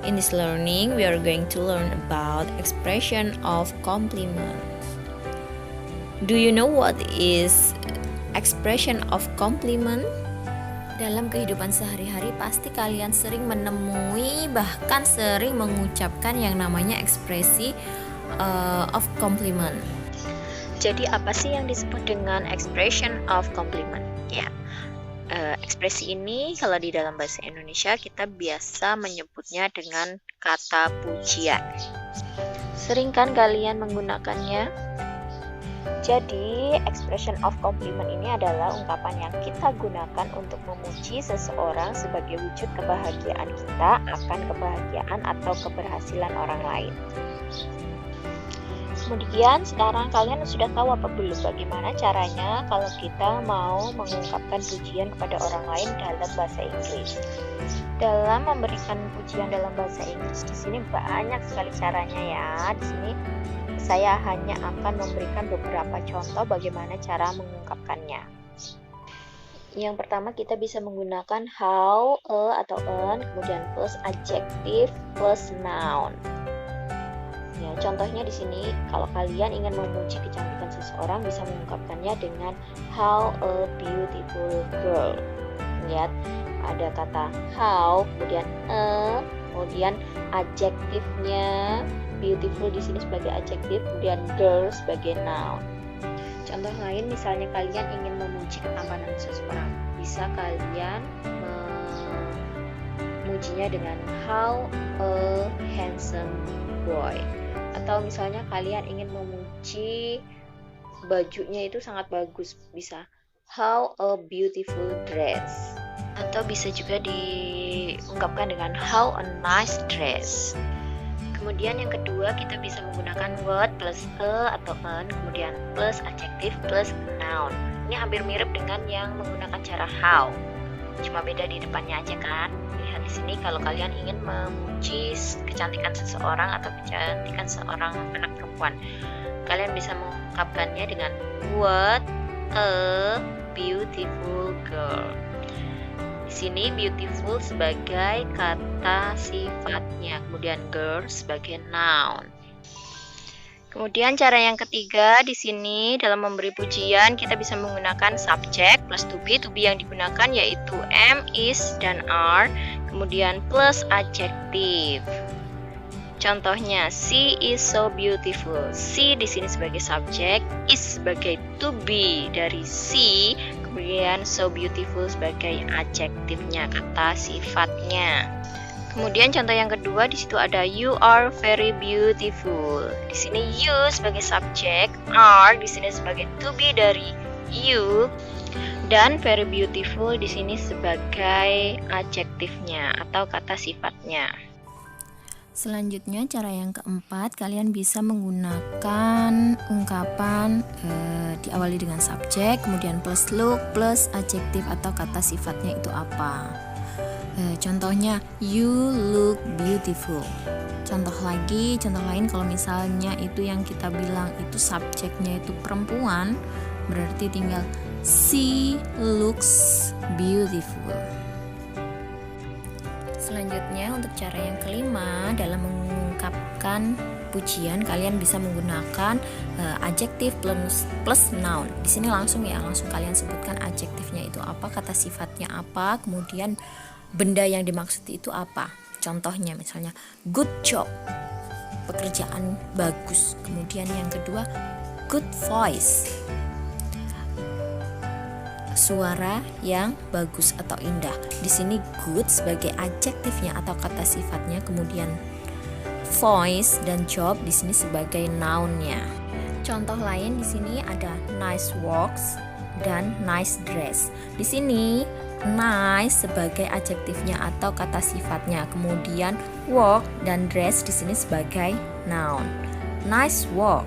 In this learning, we are going to learn about expression of compliment. Do you know what is expression of compliment? Dalam kehidupan sehari-hari pasti kalian sering menemui bahkan sering mengucapkan yang namanya ekspresi of compliment. Jadi apa sih yang disebut dengan expression of compliment? Ya, ekspresi ini kalau di dalam bahasa Indonesia kita biasa menyebutnya dengan kata pujian. Sering kan kalian menggunakannya? Jadi, expression of compliment ini adalah ungkapan yang kita gunakan untuk memuji seseorang sebagai wujud kebahagiaan kita akan kebahagiaan atau keberhasilan orang lain. Kemudian, sekarang kalian sudah tahu apa belum bagaimana caranya kalau kita mau mengungkapkan pujian kepada orang lain dalam bahasa Inggris. Dalam memberikan pujian dalam bahasa Inggris di sini banyak sekali caranya ya. Di sini saya hanya akan memberikan beberapa contoh bagaimana cara mengungkapkannya. Yang pertama kita bisa menggunakan how, a atau an, kemudian plus adjective plus noun. Ya, contohnya di sini kalau kalian ingin memuji kecantikan seseorang bisa mengungkapkannya dengan how a beautiful girl. Lihat, ada kata how, kemudian kemudian adjektifnya beautiful di sini sebagai adjektif, kemudian girl sebagai noun. Contoh lain misalnya kalian ingin memuji ketampanan seseorang, bisa kalian memujinya dengan how a handsome boy. Atau misalnya kalian ingin memuji bajunya itu sangat bagus, bisa how a beautiful dress. Atau bisa juga diungkapkan dengan how a nice dress. Kemudian yang kedua kita bisa menggunakan what plus a atau an, kemudian plus adjective plus noun. Ini hampir mirip dengan yang menggunakan cara how, cuma beda di depannya aja kan. Lihat di sini kalau kalian ingin memuji kecantikan seseorang atau kecantikan seorang anak perempuan, kalian bisa mengungkapkannya dengan what a beautiful girl. Di sini beautiful sebagai kata sifatnya, kemudian girl sebagai noun. Kemudian cara yang ketiga di sini dalam memberi pujian kita bisa menggunakan subject plus to be yang digunakan yaitu am, is, dan are, kemudian plus adjective. Contohnya, she is so beautiful. She di sini sebagai subjek, is sebagai to be dari she, kemudian so beautiful sebagai adjektifnya, kata sifatnya. Kemudian contoh yang kedua di situ ada you are very beautiful. Di sini you sebagai subjek, are di sini sebagai to be dari you, dan very beautiful di sini sebagai adjektifnya atau kata sifatnya. Selanjutnya cara yang keempat, kalian bisa menggunakan ungkapan diawali dengan subjek, kemudian plus look, plus adjektif atau kata sifatnya itu apa. Contohnya, you look beautiful. Contoh lain kalau misalnya itu yang kita bilang itu subjeknya itu perempuan, berarti tinggal she looks beautiful. Selanjutnya untuk cara yang kelima dalam mengungkapkan pujian kalian bisa menggunakan adjektif plus noun. Di sini langsung kalian sebutkan adjektifnya itu apa, kata sifatnya apa, kemudian benda yang dimaksud itu apa. Contohnya misalnya good job, pekerjaan bagus. Kemudian yang kedua good voice, suara yang bagus atau indah. Di sini good sebagai adjektifnya atau kata sifatnya, kemudian voice dan job di sini sebagai nounnya. Contoh lain di sini ada nice walks dan nice dress. Di sini nice sebagai adjektifnya atau kata sifatnya, kemudian walk dan dress di sini sebagai noun. Nice walk.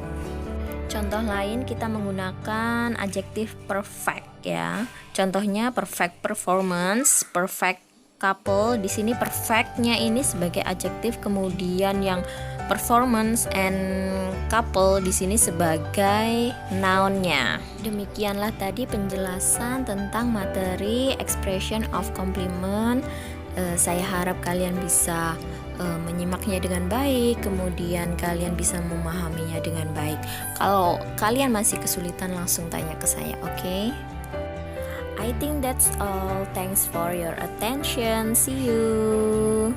Contoh lain kita menggunakan adjektif perfect ya. Contohnya perfect performance, perfect couple. Di sini perfectnya ini sebagai adjektif, kemudian yang performance and couple di sini sebagai nounnya. Demikianlah tadi penjelasan tentang materi expression of compliment. Saya harap kalian bisa menyimaknya dengan baik, kemudian kalian bisa memahaminya dengan baik. Kalau kalian masih kesulitan, langsung tanya ke saya, oke? I think that's all. Thanks for your attention. See you.